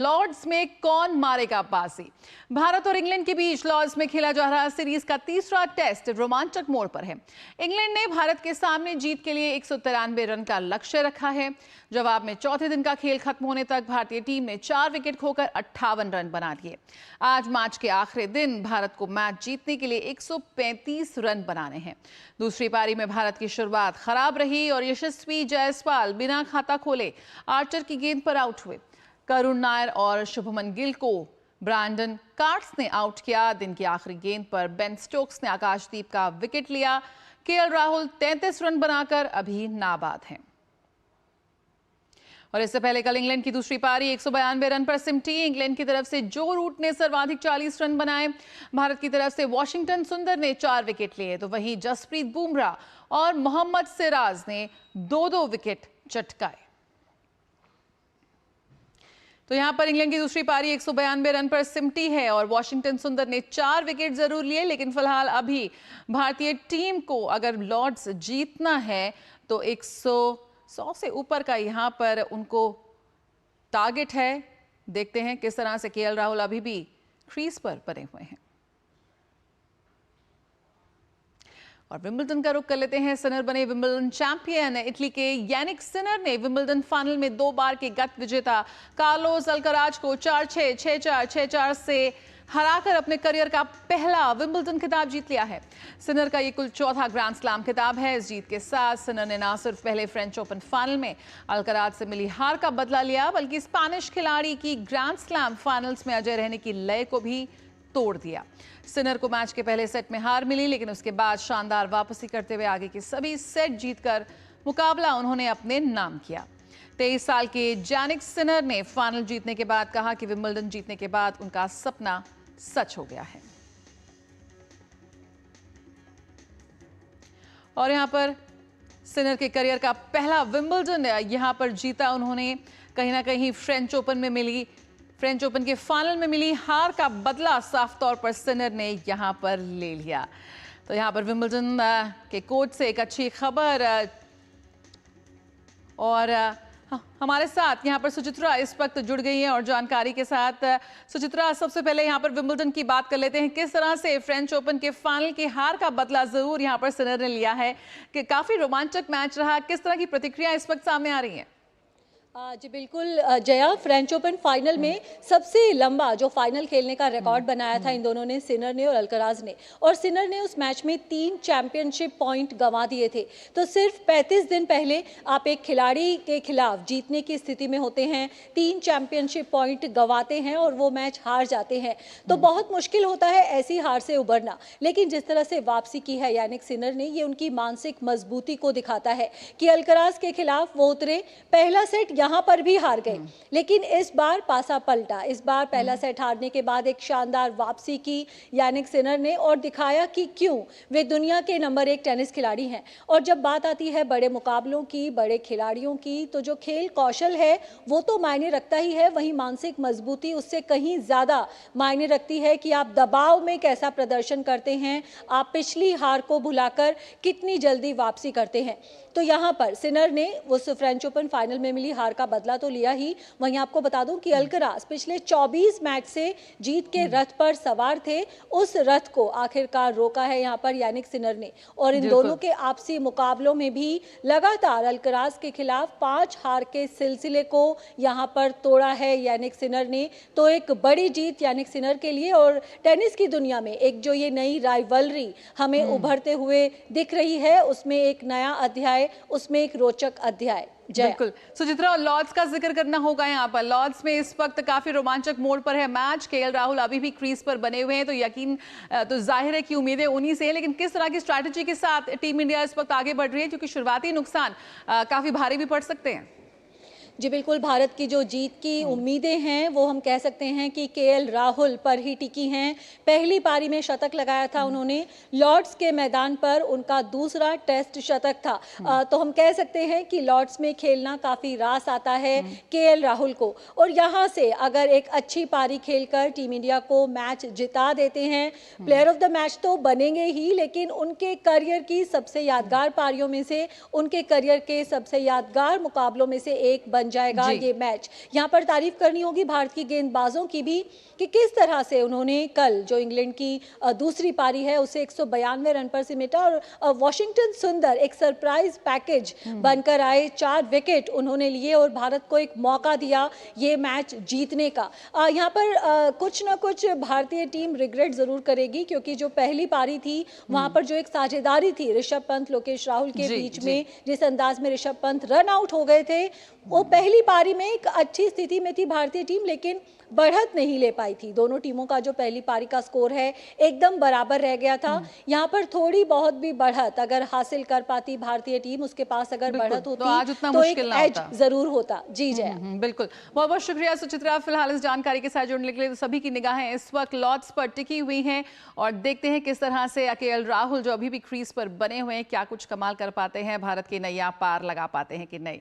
Lord's में कौन मारेगा बाजी? भारत और इंग्लैंड के बीच लॉर्ड्स में खेला जा रहा सीरीज का तीसरा टेस्ट रोमांचक मोड़ पर है। इंग्लैंड ने भारत के सामने जीत के लिए 193 रन का लक्ष्य रखा है। जवाब में चौथे दिन का खेल खत्म होने तक भारतीय टीम ने 4 विकेट खोकर 58 रन बना लिए। आज मैच के आखिरी दिन भारत को मैच जीतने के लिए 135 रन बनाने हैं। दूसरी पारी में भारत की शुरुआत खराब रही और यशस्वी जायसवाल बिना खाता खोले आर्चर की गेंद पर आउट हुए। करुण नायर और शुभमन गिल को ब्रैंडन कार्ट्स ने आउट किया। दिन की आखिरी गेंद पर बेन स्टोक्स ने आकाशदीप का विकेट लिया। केएल राहुल 33 रन बनाकर अभी नाबाद हैं। और इससे पहले कल इंग्लैंड की दूसरी पारी 192 रन पर सिमटी। इंग्लैंड की तरफ से जो रूट ने सर्वाधिक 40 रन बनाए। भारत की तरफ से वॉशिंगटन सुंदर ने 4 विकेट लिए, तो वहीं जसप्रीत बुमराह और मोहम्मद सिराज ने 2-2 विकेट चटकाए। तो यहां पर इंग्लैंड की दूसरी पारी 192 रन पर सिमटी है और वॉशिंगटन सुंदर ने 4 विकेट जरूर लिए, लेकिन फिलहाल अभी भारतीय टीम को अगर लॉर्ड्स जीतना है तो 100 से ऊपर का यहां पर उनको टारगेट है। देखते हैं किस तरह से केएल राहुल अभी भी क्रीज पर बने हुए हैं। और विंबलडन का रुख कर लेते हैं। सिनर बने विंबलडन चैंपियन। इटली के यानिक सिनर ने विंबलडन फाइनल में 2 बार के गत विजेता कार्लोस अल्कराज को 4-6, 6-4, 6-4 से हराकर अपने करियर का पहला विंबलडन खिताब जीत लिया है। सिनर का ये कुल चौथा ग्रैंड स्लैम खिताब है। इस जीत के साथ सिनर ने न सिर्फ पहले फ्रेंच ओपन फाइनल में अल्कराज से मिली हार का बदला लिया, बल्कि स्पेनिश खिलाड़ी की ग्रैंड स्लैम फाइनल्स में अजय रहने की लय को भी तोड़ दिया। सिनर को मैच के पहले सेट में हार मिली, लेकिन उसके बाद शानदार वापसी करते हुए आगे के सभी सेट जीतकर मुकाबला उन्होंने अपने नाम किया। 23 साल के यानिक सिनर ने फाइनल जीतने के बाद कहा कि विंबलडन जीतने के बाद उनका सपना सच हो गया है। और यहां पर सिनर के करियर का पहला विंबलडन यहां पर जीता उन्होंने। कहीं ना कहीं फ्रेंच ओपन के फाइनल में मिली हार का बदला साफ तौर पर सिनर ने यहां पर ले लिया। तो यहां पर विंबलडन के कोच से एक अच्छी खबर। और हमारे साथ यहां पर सुचित्रा इस वक्त जुड़ गई हैं और जानकारी के साथ। सुचित्रा, सबसे पहले यहां पर विंबलडन की बात कर लेते हैं। किस तरह से फ्रेंच ओपन के फाइनल की हार का बदला जरूर यहां पर सिनर ने लिया है कि काफी रोमांचक मैच रहा। किस तरह की प्रतिक्रिया इस वक्त सामने आ रही है? जी बिल्कुल जया, फ्रेंच ओपन फाइनल में सबसे लंबा जो फाइनल खेलने का रिकॉर्ड बनाया था इन दोनों ने, सिनर ने और अल्कराज ने। और सिनर ने उस मैच में 3 चैंपियनशिप पॉइंट गंवा दिए थे। तो सिर्फ 35 दिन पहले आप एक खिलाड़ी के खिलाफ जीतने की स्थिति में होते हैं, 3 चैंपियनशिप पॉइंट गंवाते हैं और वो मैच हार जाते हैं, तो बहुत मुश्किल होता है ऐसी हार से उबरना। लेकिन जिस तरह से वापसी की है यानिक सिनर ने, ये उनकी मानसिक मजबूती को दिखाता है कि अल्कराज के खिलाफ वो उतरे, पहला सेट यहां पर भी हार गए, लेकिन इस बार पासा पलटा। इस बार पहला सेट हारने के बाद एक शानदार वापसी की यानिक सिनर ने और दिखाया कि क्यों वे दुनिया के नंबर 1 टेनिस खिलाड़ी हैं। और जब बात आती है बड़े मुकाबलों की, बड़े खिलाड़ियों की, तो जो खेल कौशल है वो तो मायने रखता ही है, वहीं मानसिक मजबूती उससे कहीं ज्यादा मायने रखती है कि आप दबाव में कैसा प्रदर्शन करते हैं, आप पिछली हार को भुलाकर कितनी जल्दी वापसी करते हैं। तो यहाँ पर सिनर ने उस फ्रेंच ओपन फाइनल में मिली हार का बदला तो लिया ही, वहीं आपको बता दूं कि अल्कराज पिछले 24 मैच से जीत के रथ पर सवार थे। उस रथ को आखिरकार रोका है यहाँ पर यानिक सिनर ने। और इन दोनों के आपसी मुकाबलों में भी लगातार अल्कराज के खिलाफ 5 हार के सिलसिले को यहाँ पर तोड़ा है यानिक सिनर ने। तो एक बड़ी जीत यानिक सिनर के लिए, और टेनिस की दुनिया में एक जो ये नई राइवलरी हमें उभरते हुए दिख रही है, उसमें एक नया अध्याय, उसमें एक रोचक अध्याय। बिल्कुल सुचित्रा, लॉर्ड्स का जिक्र करना होगा यहाँ पर। लॉर्ड्स में इस वक्त काफी रोमांचक मोड़ पर है मैच। केएल राहुल अभी भी क्रीज पर बने हुए हैं, तो यकीन तो जाहिर है कि उम्मीदें उन्हीं से हैं। लेकिन किस तरह की स्ट्रैटेजी के साथ टीम इंडिया इस वक्त आगे बढ़ रही है, क्योंकि शुरुआती नुकसान काफी भारी भी पड़ सकते हैं? जी बिल्कुल, भारत की जो जीत की उम्मीदें हैं वो हम कह सकते हैं कि केएल राहुल पर ही टिकी हैं। पहली पारी में शतक लगाया था उन्होंने, लॉर्ड्स के मैदान पर उनका दूसरा टेस्ट शतक था। तो हम कह सकते हैं कि लॉर्ड्स में खेलना काफ़ी रास आता है केएल राहुल को। और यहाँ से अगर एक अच्छी पारी खेलकर टीम इंडिया को मैच जिता देते हैं, प्लेयर ऑफ द मैच तो बनेंगे ही, लेकिन उनके करियर की सबसे यादगार पारियों में से, उनके करियर के सबसे यादगार मुकाबलों में से एक बन बन जाएगा जी। ये मैच। यहाँ पर तारीफ करनी होगी भारत की गेंदबाजों की भी कि किस तरह से उन्होंने कल जो इंग्लैंड की दूसरी पारी है उसे 192 रन पर सिमटा और वॉशिंगटन सुंदर एक सरप्राइज पैकेज बनकर आए, 4 विकेट उन्होंने लिए और भारत को एक मौका दिया ये मैच जीतने का। यहाँ पर कुछ ना कुछ भारतीय टीम रिग्रेट जरूर करेगी, क्योंकि जो पहली पारी थी वहां पर जो एक साझेदारी थी ऋषभ पंत लोकेश राहुल के जी, बीच जी। में, जिस अंदाज में ऋषभ पंत रन आउट हो गए थे, वो पहली पारी में एक अच्छी स्थिति में थी भारतीय टीम, लेकिन बढ़त नहीं ले पाई थी। दोनों टीमों का जो पहली पारी का स्कोर है एकदम बराबर रह गया था। यहाँ पर थोड़ी बहुत भी बढ़त अगर हासिल कर पाती भारतीय टीम, उसके पास अगर बिल्कुल, बढ़त तो होती आज उतना तो एक मुश्किल ना एज होता। जरूर होता। जी जया। बिल्कुल। बहुत बहुत शुक्रिया सुचित्रा, फिलहाल इस जानकारी के साथ जुड़ने के लिए। तो सभी की निगाहें इस वक्त लॉर्ड्स पर टिकी हुई हैं और देखते हैं किस तरह से केएल राहुल जो अभी भी क्रीज पर बने हुए हैं क्या कुछ कमाल कर पाते हैं, भारत की नैया पार लगा पाते हैं कि नहीं।